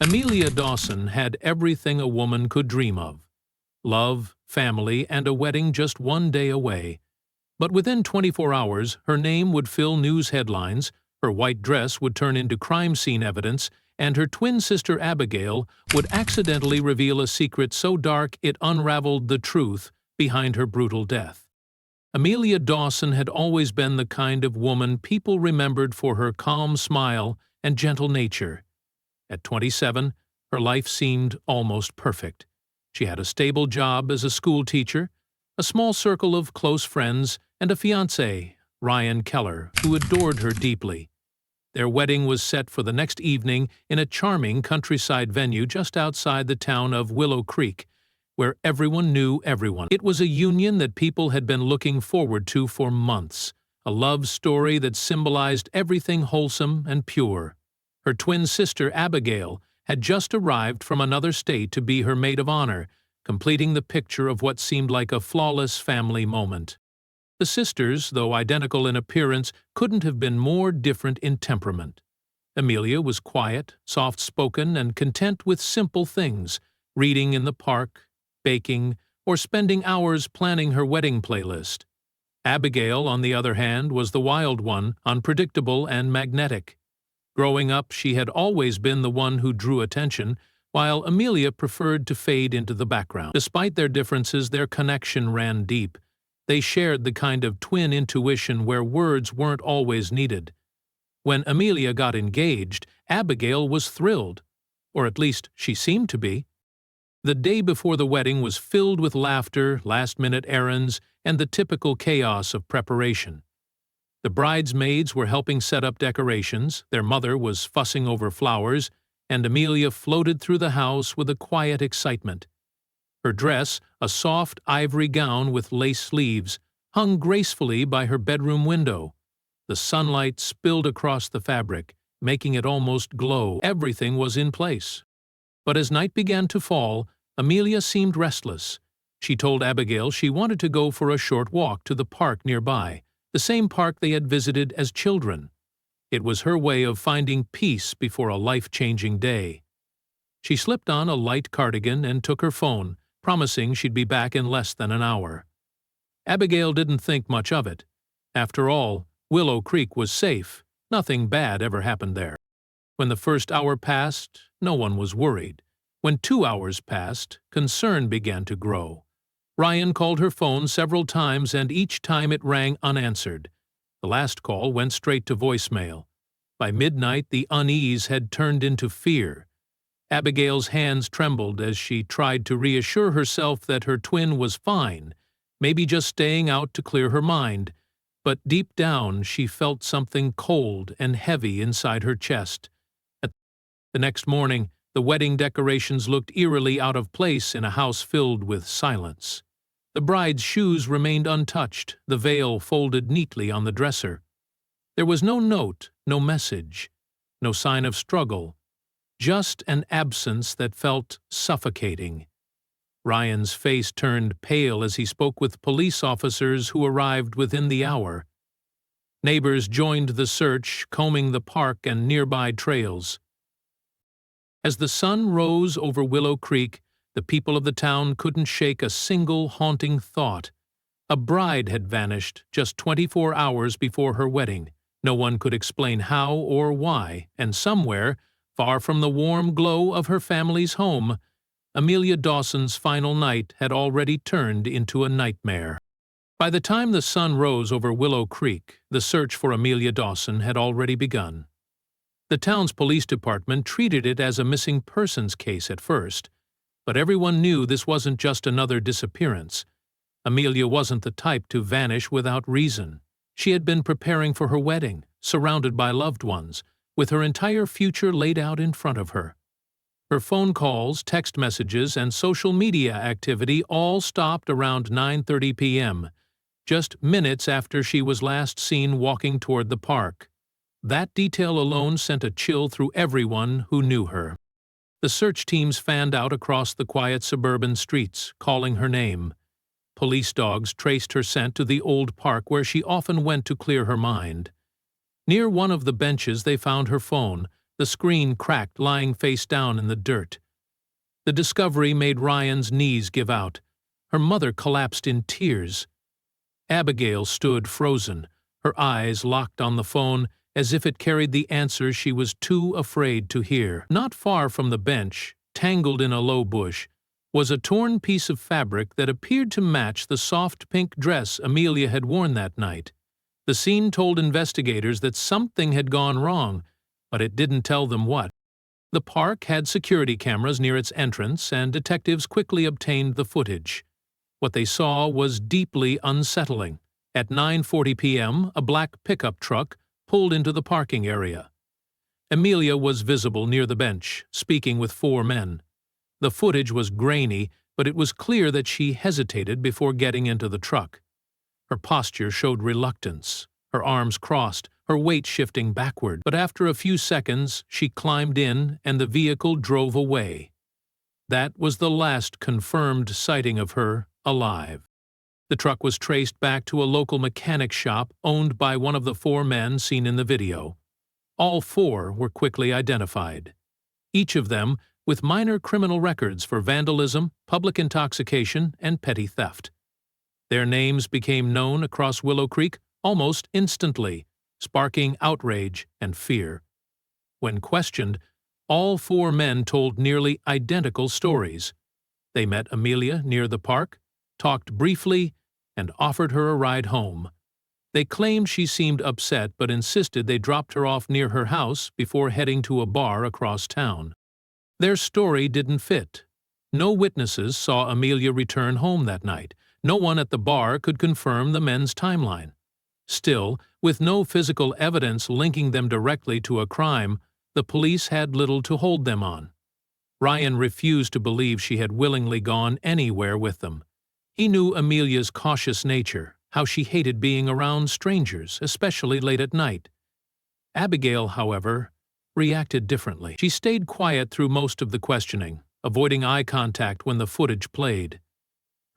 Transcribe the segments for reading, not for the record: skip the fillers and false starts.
Amelia Dawson had everything a woman could dream of: love, family, and a wedding just one day away. But within 24 hours, her name would fill news headlines, her white dress would turn into crime scene evidence, and her twin sister Abigail would accidentally reveal a secret so dark it unraveled the truth behind her brutal death. Amelia Dawson had always been the kind of woman people remembered for her calm smile and gentle nature. At 27, her life seemed almost perfect. She had a stable job as a school teacher, a small circle of close friends, and a fiancé, Ryan Keller, who adored her deeply. Their wedding was set for the next evening in a charming countryside venue just outside the town of Willow Creek, where everyone knew everyone. It was a union that people had been looking forward to for months, a love story that symbolized everything wholesome and pure. Her twin sister Abigail had just arrived from another state to be her maid of honor, completing the picture of what seemed like a flawless family moment. The sisters, though identical in appearance, couldn't have been more different in temperament. Amelia was quiet, soft-spoken, and content with simple things: reading in the park, baking, or spending hours planning her wedding playlist. Abigail, on the other hand, was the wild one, unpredictable and magnetic. Growing up, she had always been the one who drew attention, while Amelia preferred to fade into the background. Despite their differences, their connection ran deep. They shared the kind of twin intuition where words weren't always needed. When Amelia got engaged, Abigail was thrilled, or at least she seemed to be. The day before the wedding was filled with laughter, last-minute errands, and the typical chaos of preparation. The bridesmaids were helping set up decorations, their mother was fussing over flowers, and Amelia floated through the house with a quiet excitement. Her dress, a soft ivory gown with lace sleeves, hung gracefully by her bedroom window. The sunlight spilled across the fabric, making it almost glow. Everything was in place. But as night began to fall, Amelia seemed restless. She told Abigail she wanted to go for a short walk to the park nearby, the same park they had visited as children. It was her way of finding peace before a life-changing day. She slipped on a light cardigan and took her phone, promising she'd be back in less than an hour. Abigail didn't think much of it. After all, Willow Creek was safe. Nothing bad ever happened there. When the first hour passed, no one was worried. When 2 hours passed, concern began to grow. Ryan called her phone several times, and each time it rang unanswered. The last call went straight to voicemail. By midnight, the unease had turned into fear. Abigail's hands trembled as she tried to reassure herself that her twin was fine, maybe just staying out to clear her mind. But deep down, she felt something cold and heavy inside her chest. The next morning, the wedding decorations looked eerily out of place in a house filled with silence. The bride's shoes remained untouched, the veil folded neatly on the dresser. There was no note, no message, no sign of struggle, just an absence that felt suffocating. Ryan's face turned pale as he spoke with police officers who arrived within the hour. Neighbors joined the search, combing the park and nearby trails. As the sun rose over Willow Creek, the people of the town couldn't shake a single haunting thought. A bride had vanished just 24 hours before her wedding. No one could explain how or why, and somewhere, far from the warm glow of her family's home, Amelia Dawson's final night had already turned into a nightmare. By the time the sun rose over Willow Creek, the search for Amelia Dawson had already begun. The town's police department treated it as a missing persons case at first, but everyone knew this wasn't just another disappearance. Amelia wasn't the type to vanish without reason. She had been preparing for her wedding, surrounded by loved ones, with her entire future laid out in front of her. Her phone calls, text messages, and social media activity all stopped around 9:30 p.m., just minutes after she was last seen walking toward the park. That detail alone sent a chill through everyone who knew her. The search teams fanned out across the quiet suburban streets, calling her name. Police dogs traced her scent to the old park where she often went to clear her mind. Near one of the benches they found her phone, the screen cracked, lying face down in the dirt. The discovery made Ryan's knees give out. Her mother collapsed in tears. Abigail stood frozen, her eyes locked on the phone, as if it carried the answer she was too afraid to hear. Not far from the bench, tangled in a low bush, was a torn piece of fabric that appeared to match the soft pink dress Amelia had worn that night. The scene told investigators that something had gone wrong, but it didn't tell them what. The park had security cameras near its entrance, and detectives quickly obtained the footage. What they saw was deeply unsettling. At 9:40 p.m., a black pickup truck pulled into the parking area. Amelia was visible near the bench, speaking with 4 men. The footage was grainy, but it was clear that she hesitated before getting into the truck. Her posture showed reluctance, her arms crossed, her weight shifting backward. But after a few seconds, she climbed in and the vehicle drove away. That was the last confirmed sighting of her alive. The truck was traced back to a local mechanic shop owned by one of the 4 men seen in the video. All 4 were quickly identified, each of them with minor criminal records for vandalism, public intoxication, and petty theft. Their names became known across Willow Creek almost instantly, sparking outrage and fear. When questioned, all 4 men told nearly identical stories. They met Amelia near the park, talked briefly, and offered her a ride home. They claimed she seemed upset but insisted they dropped her off near her house before heading to a bar across town. Their story didn't fit. No witnesses saw Amelia return home that night. No one at the bar could confirm the men's timeline. Still, with no physical evidence linking them directly to a crime, the police had little to hold them on. Ryan refused to believe she had willingly gone anywhere with them. He knew Amelia's cautious nature, how she hated being around strangers, especially late at night. Abigail, however, reacted differently. She stayed quiet through most of the questioning, avoiding eye contact when the footage played.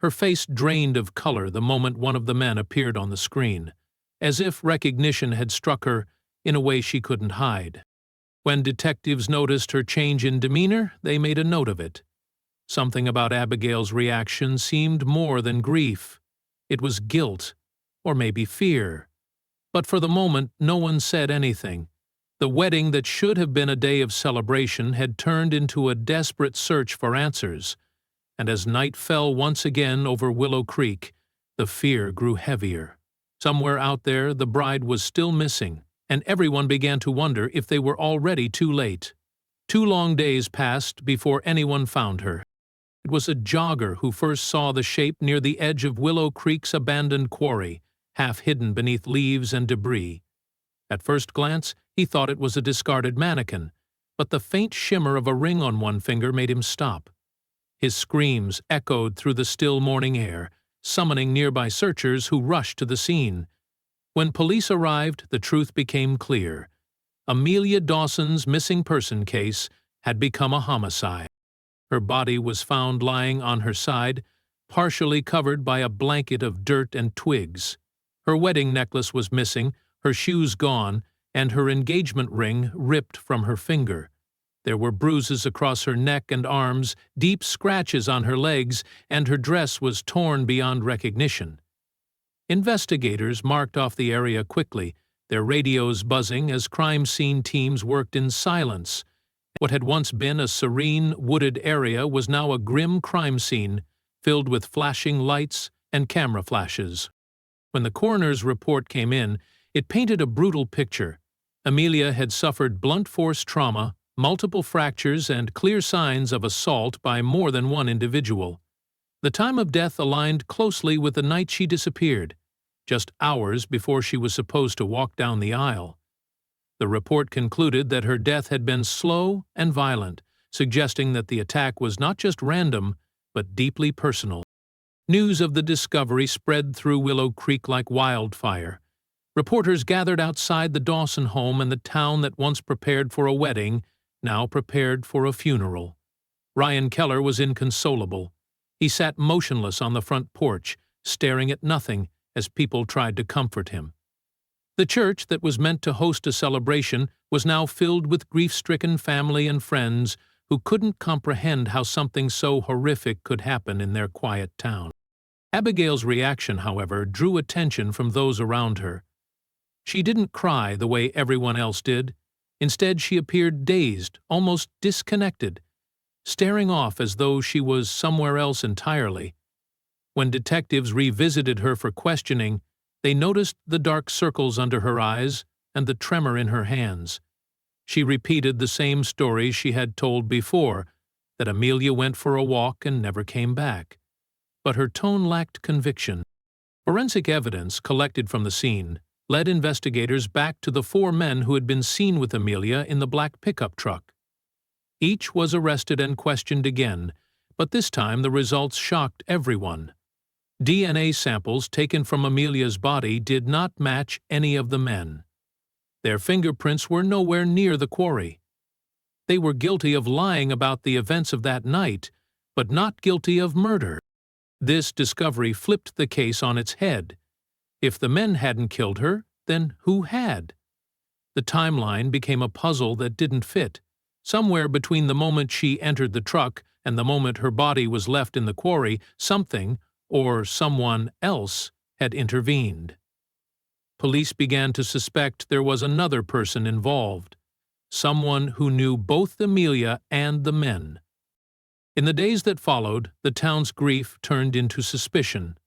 Her face drained of color the moment one of the men appeared on the screen, as if recognition had struck her in a way she couldn't hide. When detectives noticed her change in demeanor, they made a note of it. Something about Abigail's reaction seemed more than grief. It was guilt, or maybe fear. But for the moment, no one said anything. The wedding that should have been a day of celebration had turned into a desperate search for answers, and as night fell once again over Willow Creek, the fear grew heavier. Somewhere out there, the bride was still missing, and everyone began to wonder if they were already too late. 2 long days passed before anyone found her. It was a jogger who first saw the shape near the edge of Willow Creek's abandoned quarry, half hidden beneath leaves and debris. At first glance, he thought it was a discarded mannequin, but the faint shimmer of a ring on one finger made him stop. His screams echoed through the still morning air, summoning nearby searchers who rushed to the scene. When police arrived, the truth became clear. Amelia Dawson's missing person case had become a homicide. Her body was found lying on her side, partially covered by a blanket of dirt and twigs. Her wedding necklace was missing, her shoes gone, and her engagement ring ripped from her finger. There were bruises across her neck and arms, deep scratches on her legs, and her dress was torn beyond recognition. Investigators marked off the area quickly, their radios buzzing as crime scene teams worked in silence. What had once been a serene, wooded area was now a grim crime scene, filled with flashing lights and camera flashes. When the coroner's report came in, it painted a brutal picture. Amelia had suffered blunt force trauma, multiple fractures, and clear signs of assault by more than one individual. The time of death aligned closely with the night she disappeared, just hours before she was supposed to walk down the aisle. The report concluded that her death had been slow and violent, suggesting that the attack was not just random, but deeply personal. News of the discovery spread through Willow Creek like wildfire. Reporters gathered outside the Dawson home, and the town that once prepared for a wedding now prepared for a funeral. Ryan Keller was inconsolable. He sat motionless on the front porch, staring at nothing as people tried to comfort him. The church that was meant to host a celebration was now filled with grief-stricken family and friends who couldn't comprehend how something so horrific could happen in their quiet town. Abigail's reaction, however, drew attention from those around her. She didn't cry the way everyone else did. Instead, she appeared dazed, almost disconnected, staring off as though she was somewhere else entirely. When detectives revisited her for questioning, they noticed the dark circles under her eyes and the tremor in her hands. She repeated the same story she had told before, that Amelia went for a walk and never came back. But her tone lacked conviction. Forensic evidence collected from the scene led investigators back to the 4 men who had been seen with Amelia in the black pickup truck. Each was arrested and questioned again, but this time the results shocked everyone. DNA samples taken from Amelia's body did not match any of the men. Their fingerprints were nowhere near the quarry. They were guilty of lying about the events of that night, but not guilty of murder. This discovery flipped the case on its head. If the men hadn't killed her, then who had? The timeline became a puzzle that didn't fit. Somewhere between the moment she entered the truck and the moment her body was left in the quarry, something, or someone else, had intervened. Police began to suspect there was another person involved, someone who knew both Amelia and the men. In the days that followed, the town's grief turned into suspicion.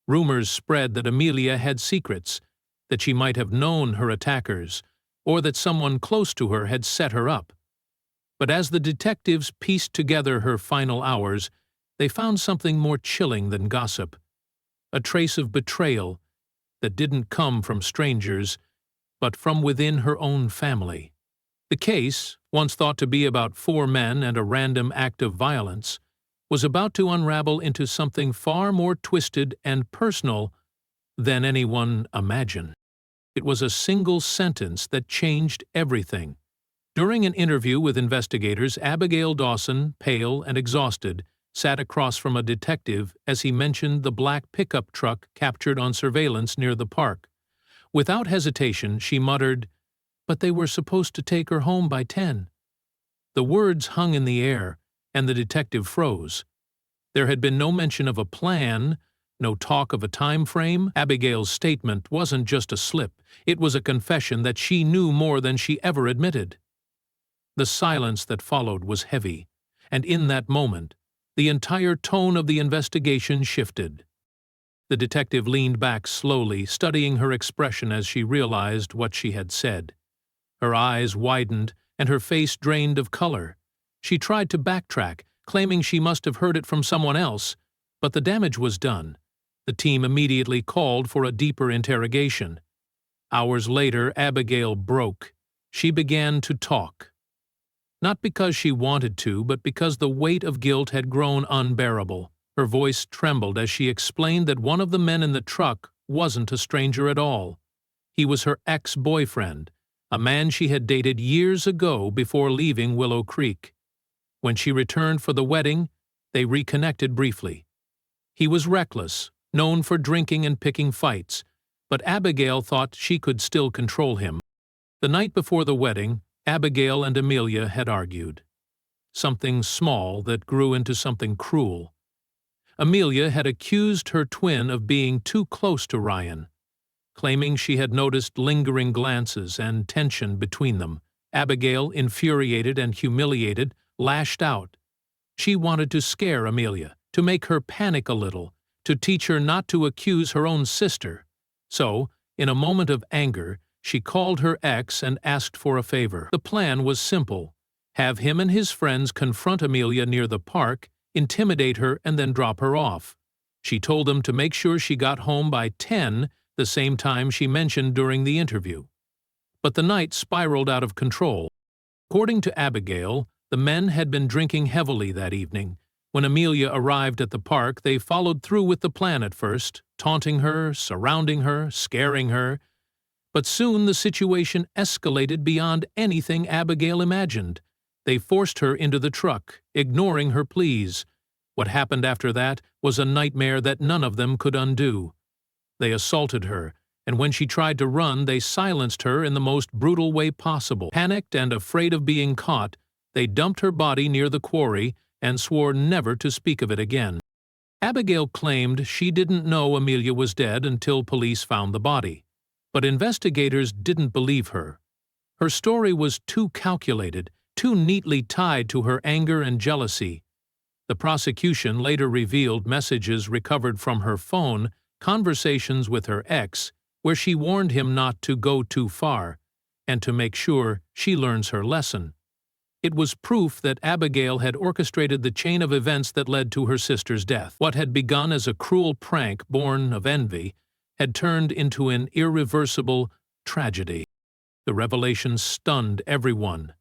Rumors spread that Amelia had secrets, that she might have known her attackers, or that someone close to her had set her up. But as the detectives pieced together her final hours, they found something more chilling than gossip, a trace of betrayal that didn't come from strangers, but from within her own family. The case, once thought to be about 4 men and a random act of violence, was about to unravel into something far more twisted and personal than anyone imagined. It was a single sentence that changed everything. During an interview with investigators, Abigail Dawson, pale and exhausted, sat across from a detective as he mentioned the black pickup truck captured on surveillance near the park. Without hesitation, she muttered, "But they were supposed to take her home by 10." The words hung in the air, and the detective froze. There had been no mention of a plan, no talk of a time frame. Abigail's statement wasn't just a slip, it was a confession that she knew more than she ever admitted. The silence that followed was heavy, and in that moment, the entire tone of the investigation shifted. The detective leaned back slowly, studying her expression as she realized what she had said. Her eyes widened, and her face drained of color. She tried to backtrack, claiming she must have heard it from someone else, but the damage was done. The team immediately called for a deeper interrogation. Hours later, Abigail broke. She began to talk. Not because she wanted to, but because the weight of guilt had grown unbearable. Her voice trembled as she explained that one of the men in the truck wasn't a stranger at all. He was her ex-boyfriend, a man she had dated years ago before leaving Willow Creek. When she returned for the wedding, they reconnected briefly. He was reckless, known for drinking and picking fights, but Abigail thought she could still control him. The night before the wedding, Abigail and Amelia had argued. Something small that grew into something cruel. Amelia had accused her twin of being too close to Ryan, claiming she had noticed lingering glances and tension between them. Abigail, infuriated and humiliated, lashed out. She wanted to scare Amelia, to make her panic a little, to teach her not to accuse her own sister. So, in a moment of anger, she called her ex and asked for a favor. The plan was simple: have him and his friends confront Amelia near the park, intimidate her, and then drop her off. She told them to make sure she got home by 10, the same time she mentioned during the interview. But the night spiraled out of control. According to Abigail, the men had been drinking heavily that evening. When Amelia arrived at the park, they followed through with the plan at first, taunting her, surrounding her, scaring her. But soon the situation escalated beyond anything Abigail imagined. They forced her into the truck, ignoring her pleas. What happened after that was a nightmare that none of them could undo. They assaulted her, and when she tried to run, they silenced her in the most brutal way possible. Panicked and afraid of being caught, they dumped her body near the quarry and swore never to speak of it again. Abigail claimed she didn't know Amelia was dead until police found the body, but investigators didn't believe her. Her story was too calculated, too neatly tied to her anger and jealousy. The prosecution later revealed messages recovered from her phone, conversations with her ex, where she warned him not to go too far, and to make sure she learns her lesson. It was proof that Abigail had orchestrated the chain of events that led to her sister's death. What had begun as a cruel prank born of envy had turned into an irreversible tragedy. The revelation stunned everyone.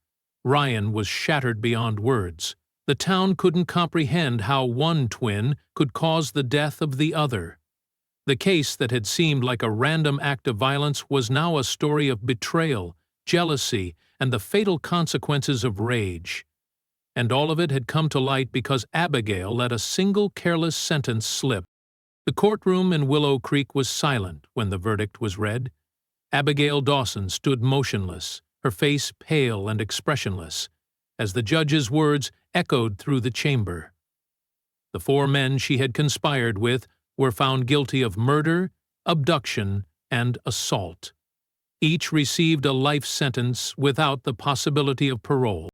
Ryan was shattered beyond words. The town couldn't comprehend how one twin could cause the death of the other. The case that had seemed like a random act of violence was now a story of betrayal, jealousy, and the fatal consequences of rage. And all of it had come to light because Abigail let a single careless sentence slip. The courtroom in Willow Creek was silent when the verdict was read. Abigail Dawson stood motionless, her face pale and expressionless, as the judge's words echoed through the chamber. The 4 men she had conspired with were found guilty of murder, abduction, and assault. Each received a life sentence without the possibility of parole.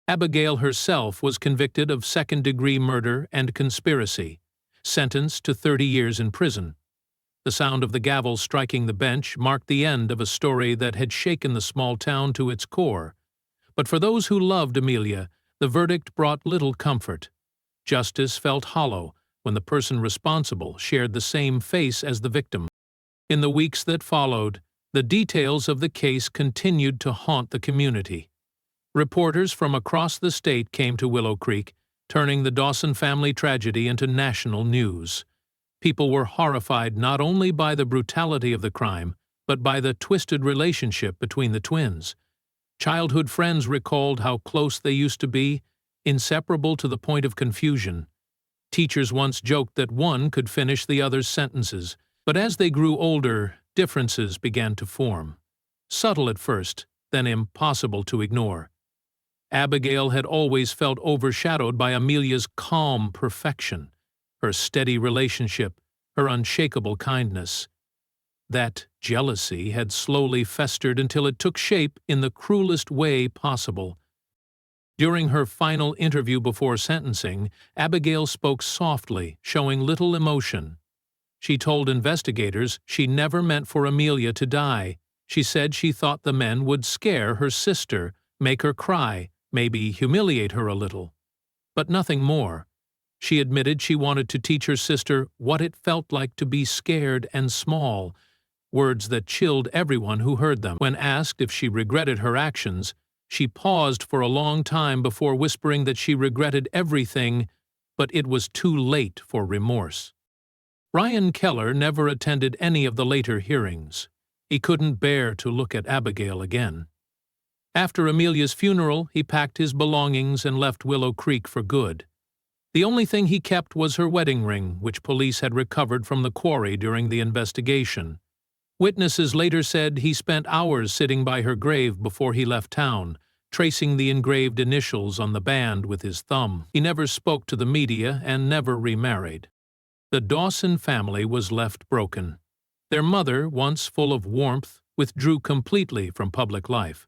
Abigail herself was convicted of second-degree murder and conspiracy, sentenced to 30 years in prison. The sound of the gavel striking the bench marked the end of a story that had shaken the small town to its core. But for those who loved Amelia, the verdict brought little comfort. Justice felt hollow when the person responsible shared the same face as the victim. In the weeks that followed, the details of the case continued to haunt the community. Reporters from across the state came to Willow Creek, turning the Dawson family tragedy into national news. People were horrified not only by the brutality of the crime, but by the twisted relationship between the twins. Childhood friends recalled how close they used to be, inseparable to the point of confusion. Teachers once joked that one could finish the other's sentences, but as they grew older, differences began to form. Subtle at first, then impossible to ignore. Abigail had always felt overshadowed by Amelia's calm perfection, her steady relationship, her unshakable kindness. That jealousy had slowly festered until it took shape in the cruelest way possible. During her final interview before sentencing, Abigail spoke softly, showing little emotion. She told investigators she never meant for Amelia to die. She said she thought the men would scare her sister, make her cry, maybe humiliate her a little. But nothing more. She admitted she wanted to teach her sister what it felt like to be scared and small, words that chilled everyone who heard them. When asked if she regretted her actions, she paused for a long time before whispering that she regretted everything, but it was too late for remorse. Ryan Keller never attended any of the later hearings. He couldn't bear to look at Abigail again. After Amelia's funeral, he packed his belongings and left Willow Creek for good. The only thing he kept was her wedding ring, which police had recovered from the quarry during the investigation. Witnesses later said he spent hours sitting by her grave before he left town, tracing the engraved initials on the band with his thumb. He never spoke to the media and never remarried. The Dawson family was left broken. Their mother, once full of warmth, withdrew completely from public life.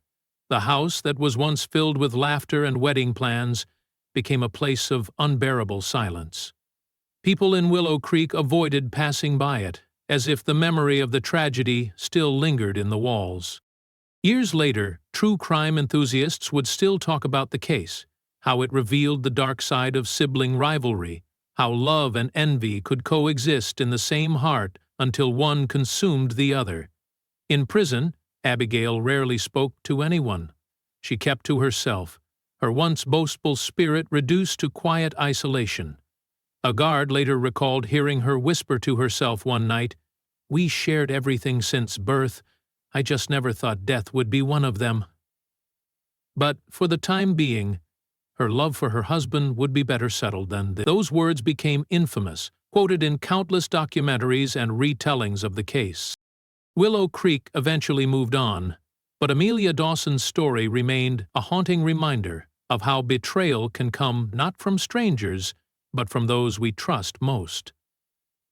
The house that was once filled with laughter and wedding plans became a place of unbearable silence. People in Willow Creek avoided passing by it, as if the memory of the tragedy still lingered in the walls. Years later, true crime enthusiasts would still talk about the case, how it revealed the dark side of sibling rivalry, how love and envy could coexist in the same heart until one consumed the other. In prison, Abigail rarely spoke to anyone. She kept to herself, her once boastful spirit reduced to quiet isolation. A guard later recalled hearing her whisper to herself one night, "We shared everything since birth. I just never thought death would be one of them." But for the time being, her love for her husband would be better settled than this. Those words became infamous, quoted in countless documentaries and retellings of the case. Willow Creek eventually moved on, but Amelia Dawson's story remained a haunting reminder of how betrayal can come not from strangers, but from those we trust most.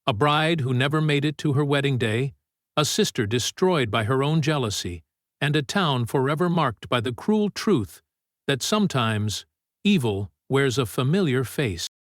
A bride who never made it to her wedding day, a sister destroyed by her own jealousy, and a town forever marked by the cruel truth that sometimes evil wears a familiar face.